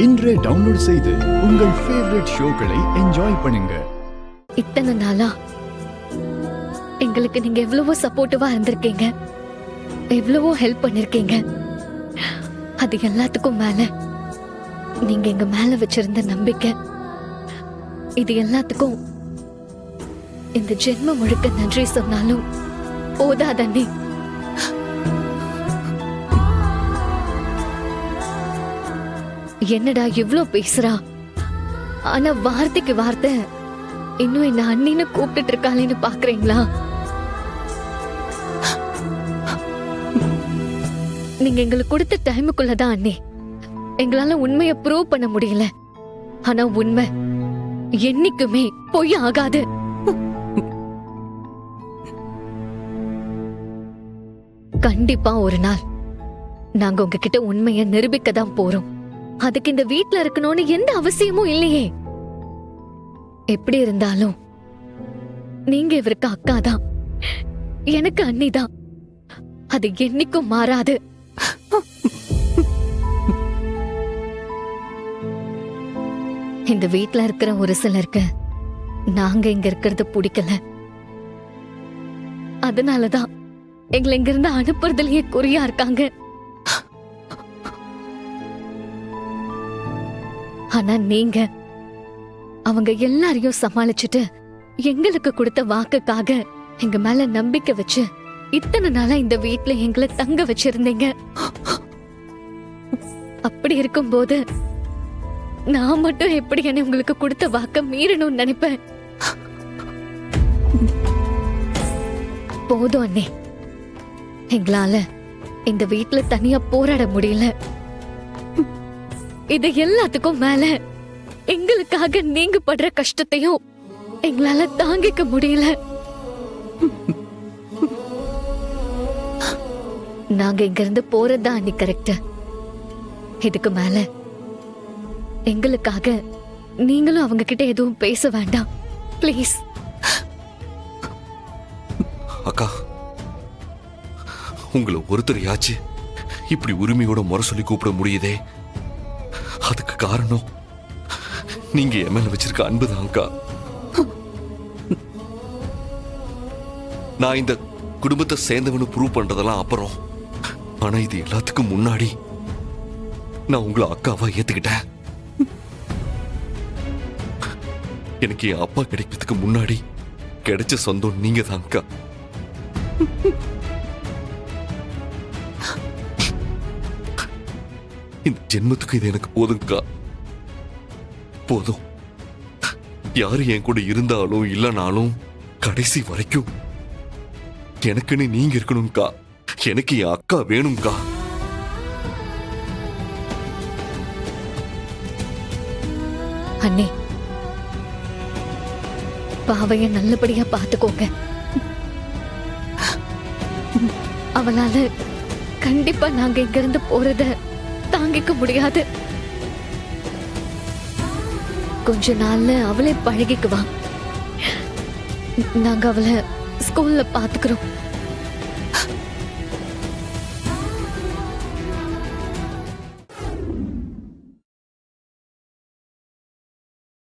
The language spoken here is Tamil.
இன்றே டவுன்லோட் செய்து உங்கள் ஃபேவரட் ஷோக்களை என்ஜாய் பண்ணுங்க. இத்தனை நாளா எங்களுக்கு நீங்க எவ்வளவோ சப்போர்ட்டிவா இருந்திருக்கீங்க, எவ்வளவோ ஹெல்ப் பண்ணிருக்கீங்க. அது எல்லாத்துக்கும் மேல நீங்க எங்க மேல வச்சிருந்த நம்பிக்கை, இது எல்லாத்துக்கும் இந்த ஜென்மம் முழுக்க நன்றி சொன்னாலும் போதாதண்ணே. என்னடா இவ்ளோ பேசுறா, ஆனா வார்த்தைக்கு வார்த்தை இன்னும் என்ன அண்ணின்னு கூப்பிட்டு இருக்காளேன்னு பாக்குறீங்களா? நீங்க எங்களுக்கு கொடுத்த டைமுக்குள்ளதான் அண்ணே எங்களால உண்மையை ப்ரூவ் பண்ண முடியல. ஆனா உண்மை என்னைக்குமே பொய் ஆகாது. கண்டிப்பா ஒரு நாள் நாங்க உங்ககிட்ட உண்மையை நிரூபிக்க தான் போறோம். அதுக்கு இந்த வீட்ல இருக்கணும்னு எந்த அவசியமும் இல்லையே. எப்படி இருந்தாலும் நீங்க இவருக்கு அக்கா தான், எனக்கு அண்ணி தான். அது என்னைக்கும் மாறாது. இந்த வீட்ல இருக்கிற ஒரு சிலருக்கு நாங்க இங்க இருக்கிறது பிடிக்கல. அதனாலதான் எங்களை இங்க இருந்து அனுப்புறதுலயே குறியா இருக்காங்க. ஆனா நீங்க அவங்க எல்லாரையும் சமாளிச்சுட்டு எங்களுக்கு கொடுத்த வாக்குக்காக எங்க மேல நம்பிக்கை வச்சு இத்தனை நாளா இந்த வீட்ல எங்களை தங்க வச்சிருந்தீங்க. அப்படி இருக்கும்போது நான் மட்டும் எப்படி என்ன உங்களுக்கு கொடுத்த வாக்க மீறணும்னு நினைப்பேன்? போதும் அண்ணே, எங்களால இந்த வீட்ல தனியா போராட முடியல. இது எல்லாத்துக்கும் மேல எங்களுக்காக நீங்க படுற கஷ்டத்தையும் எங்களால தாங்கிக்க முடியல. நாங்க இங்க இருந்து போறதா அன்னி கரெக்ட். இதுக்கு மேல எங்களுக்காக நீங்களும் அவங்க கிட்ட எதுவும் பேச வேண்டாம் பிளீஸ். அக்கா, உங்களை ஒருத்தரையாச்சு இப்படி உரிமையோட முறை சொல்லி கூப்பிட முடியுதே, அதுக்கு காரணம் நீங்க என் மேல வச்சிருக்க அன்புதான் அக்கா. நான் இந்த குடும்பத்தை சேர்ந்தவனு ப்ரூவ் பண்றதெல்லாம் அப்புறம், ஆனா இது எல்லாத்துக்கும் முன்னாடி நான் உங்களை அக்காவா ஏத்துக்கிட்டேன். எனக்கு என் அப்பா கிடைக்கிறதுக்கு முன்னாடி கிடைச்ச சொந்தம் நீங்க தான் அக்கா. இந்த ஜென்மத்துக்கு இது எனக்கு போதும்க்கா, போதும். யாரு என் கூட இருந்தாலும் இல்லனாலும் கடைசி வரைக்கும் எனக்குன்னு நீங்க இருக்கணும்க்கா. எனக்கு என் அக்கா வேணும்க்கா. அண்ணே, பாவைய நல்லபடியா பாத்துக்கோங்க. அவளால கண்டிப்பா நாங்க இங்க இருந்து போறத தாங்கிக்க முடியாது. கொஞ்ச நாள்ல அவளே பழகிக்குவா. நாங்க அவளை ஸ்கூல்ல பாத்துக்கிறோம்.